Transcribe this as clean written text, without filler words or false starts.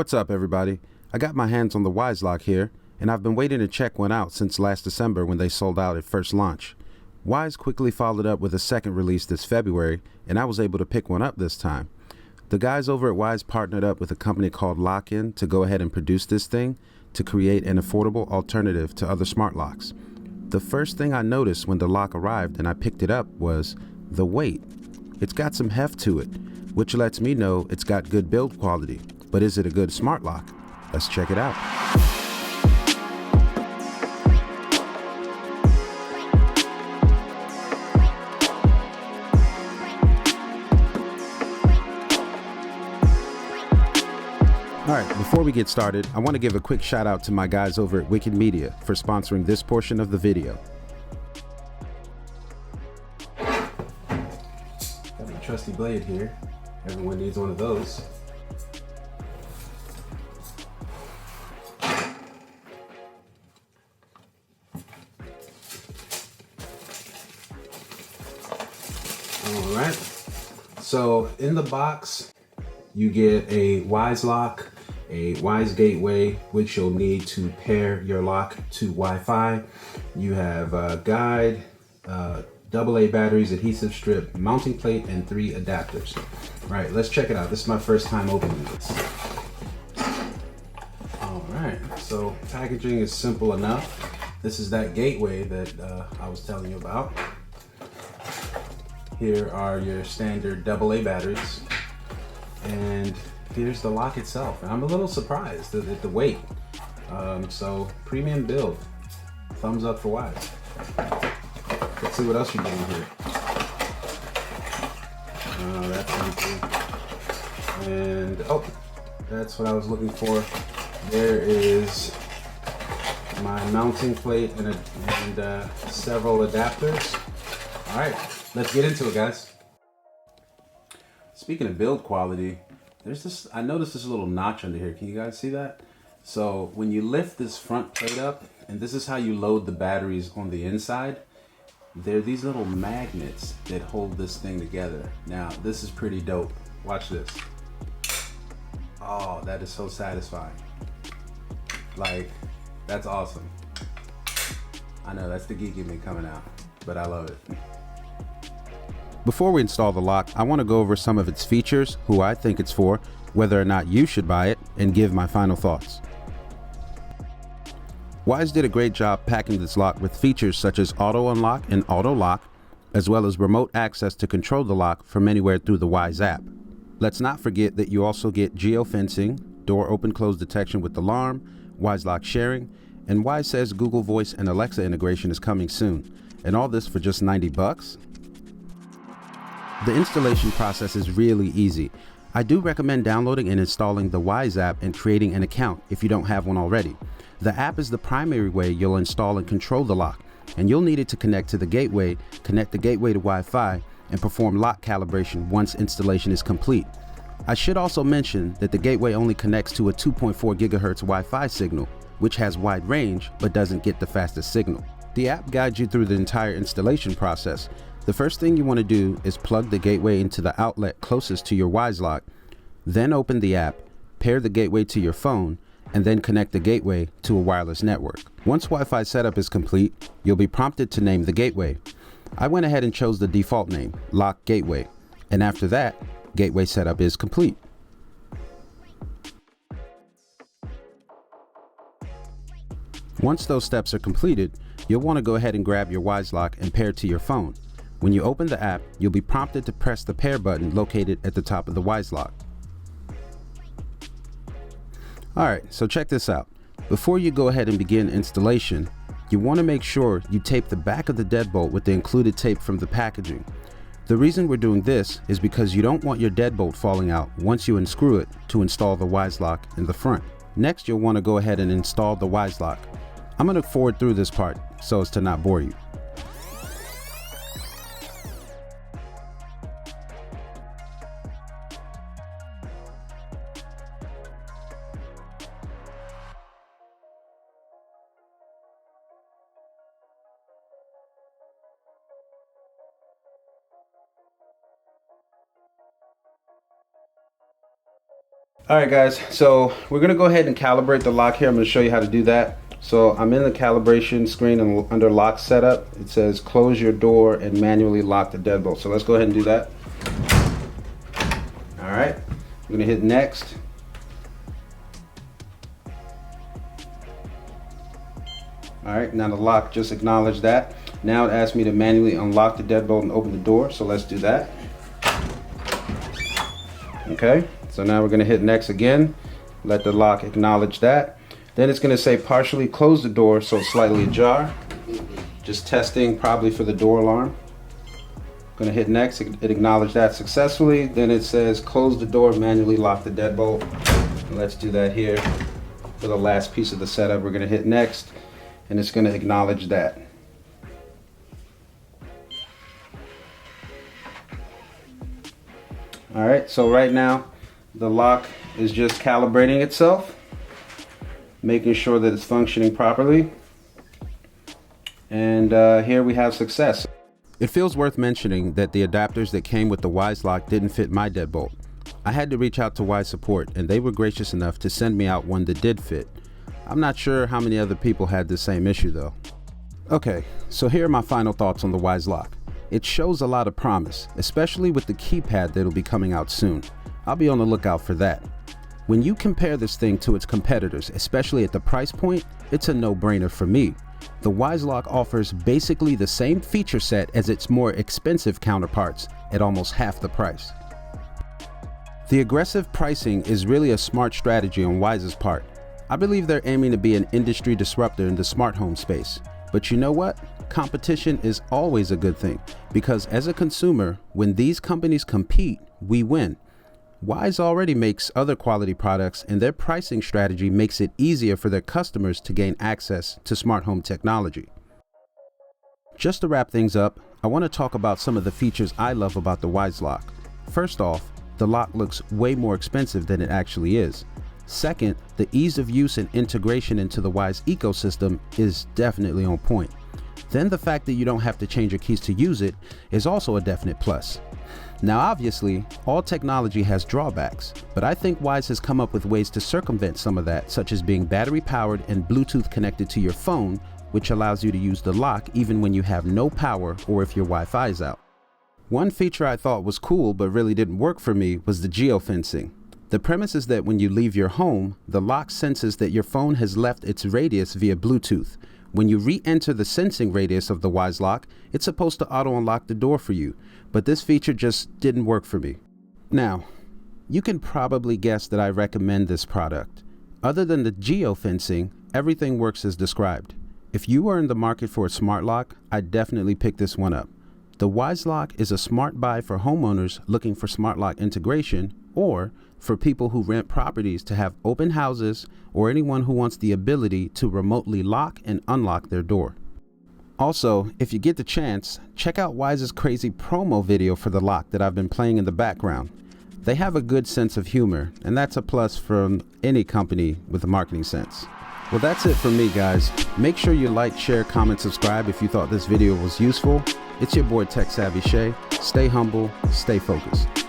What's up, everybody? I got my hands on the Wyze Lock here, and I've been waiting to check one out since last December when they sold out at first launch. Wyze quickly followed up with a second release this February, and I was able to pick one up this time. The guys over at Wyze partnered up with a company called Lock-In to go ahead and produce this thing to create an affordable alternative to other smart locks. The first thing I noticed when the lock arrived and I picked it up was the weight. It's got some heft to it, which lets me know it's got good build quality. But is it a good smart lock? Let's check it out. Alright, before we get started, I want to give a quick shout out to my guys over at Wicked Media for sponsoring this portion of the video. Got my trusty blade here. Everyone needs one of those. Alright, so in the box you get a Wyze Lock, a Wyze Gateway, which you'll need to pair your lock to Wi-Fi. You have a guide, AA batteries, adhesive strip, mounting plate, and 3 adapters. Alright, let's check it out. This is my first time opening this. Alright, so packaging is simple enough. This is that gateway that I was telling you about. Here are your standard AA batteries, and here's the lock itself. And I'm a little surprised at the weight. So premium build, thumbs up for Wyze. Let's see what else you're getting here. That's empty. And oh, that's what I was looking for. There is my mounting plate and several adapters. All right. Let's get into it, guys. Speaking of build quality, I noticed this little notch under here. Can you guys see that? So when you lift this front plate up, and this is how you load the batteries on the inside, there are these little magnets that hold this thing together. Now, this is pretty dope. Watch this. Oh, that is so satisfying. Like, that's awesome. I know, that's the geek in me coming out, but I love it. Before we install the lock, I want to go over some of its features, who I think it's for, whether or not you should buy it, and give my final thoughts. Wyze did a great job packing this lock with features such as auto unlock and auto lock, as well as remote access to control the lock from anywhere through the Wyze app. Let's not forget that you also get geofencing, door open close detection with alarm, Wyze Lock sharing, and Wyze says Google Voice and Alexa integration is coming soon. And all this for just 90 bucks? The installation process is really easy. I do recommend downloading and installing the Wyze app and creating an account if you don't have one already. The app is the primary way you'll install and control the lock, and you'll need it to connect to the gateway, connect the gateway to Wi-Fi, and perform lock calibration once installation is complete. I should also mention that the gateway only connects to a 2.4 GHz Wi-Fi signal, which has wide range but doesn't get the fastest signal. The app guides you through the entire installation process. The first thing you want to do is plug the gateway into the outlet closest to your Wyze Lock, then open the app, pair the gateway to your phone, and then connect the gateway to a wireless network. Once Wi-Fi setup is complete, you'll be prompted to name the gateway. I went ahead and chose the default name, Lock Gateway, and after that, gateway setup is complete. Once those steps are completed, you'll want to go ahead and grab your Wyze Lock and pair it to your phone. When you open the app, you'll be prompted to press the pair button located at the top of the Wyze Lock. Alright, so check this out. Before you go ahead and begin installation, you want to make sure you tape the back of the deadbolt with the included tape from the packaging. The reason we're doing this is because you don't want your deadbolt falling out once you unscrew it to install the Wyze Lock in the front. Next, you'll want to go ahead and install the Wyze Lock. I'm going to forward through this part so as to not bore you. All right guys, so we're gonna go ahead and calibrate the lock here. I'm gonna show you how to do that. So I'm in the calibration screen and under lock setup, it says close your door and manually lock the deadbolt. So let's go ahead and do that. All right, I'm gonna hit next. All right, now the lock just acknowledged that. Now it asks me to manually unlock the deadbolt and open the door, so let's do that. Okay, so now we're gonna hit next again. Let the lock acknowledge that. Then it's gonna say partially close the door, so it's slightly ajar. Just testing, probably for the door alarm. Gonna hit next, it acknowledged that successfully. Then it says close the door, manually lock the deadbolt. And let's do that here for the last piece of the setup. We're gonna hit next, and it's gonna acknowledge that. All right, so right now, the lock is just calibrating itself, making sure that it's functioning properly. And here we have success. It feels worth mentioning that the adapters that came with the Wyze Lock didn't fit my deadbolt. I had to reach out to Wyze support, and they were gracious enough to send me out one that did fit. I'm not sure how many other people had the same issue though. Okay, so here are my final thoughts on the Wyze Lock. It shows a lot of promise, especially with the keypad that'll be coming out soon. I'll be on the lookout for that. When you compare this thing to its competitors, especially at the price point, it's a no-brainer for me. The Wyze Lock offers basically the same feature set as its more expensive counterparts at almost half the price. The aggressive pricing is really a smart strategy on Wyze's part. I believe they're aiming to be an industry disruptor in the smart home space. But you know what? Competition is always a good thing, because as a consumer, when these companies compete, we win. Wyze already makes other quality products, and their pricing strategy makes it easier for their customers to gain access to smart home technology. Just to wrap things up, I want to talk about some of the features I love about the Wyze Lock. First off, the lock looks way more expensive than it actually is. Second, the ease of use and integration into the Wyze ecosystem is definitely on point. Then the fact that you don't have to change your keys to use it is also a definite plus. Now obviously, all technology has drawbacks, but I think Wyze has come up with ways to circumvent some of that, such as being battery powered and Bluetooth connected to your phone, which allows you to use the lock even when you have no power or if your Wi-Fi is out. One feature I thought was cool but really didn't work for me was the geofencing. The premise is that when you leave your home, the lock senses that your phone has left its radius via Bluetooth. When you re-enter the sensing radius of the Wyze Lock, it's supposed to auto-unlock the door for you, but this feature just didn't work for me. Now, you can probably guess that I recommend this product. Other than the geofencing, everything works as described. If you are in the market for a smart lock, I'd definitely pick this one up. The Wyze Lock is a smart buy for homeowners looking for smart lock integration, or for people who rent properties to have open houses, or anyone who wants the ability to remotely lock and unlock their door. Also, if you get the chance, check out Wyze's crazy promo video for the lock that I've been playing in the background. They have a good sense of humor, and that's a plus from any company with a marketing sense. Well, that's it from me, guys. Make sure you like, share, comment, subscribe if you thought this video was useful. It's your boy Tech Savvy Shay. Stay humble, stay focused.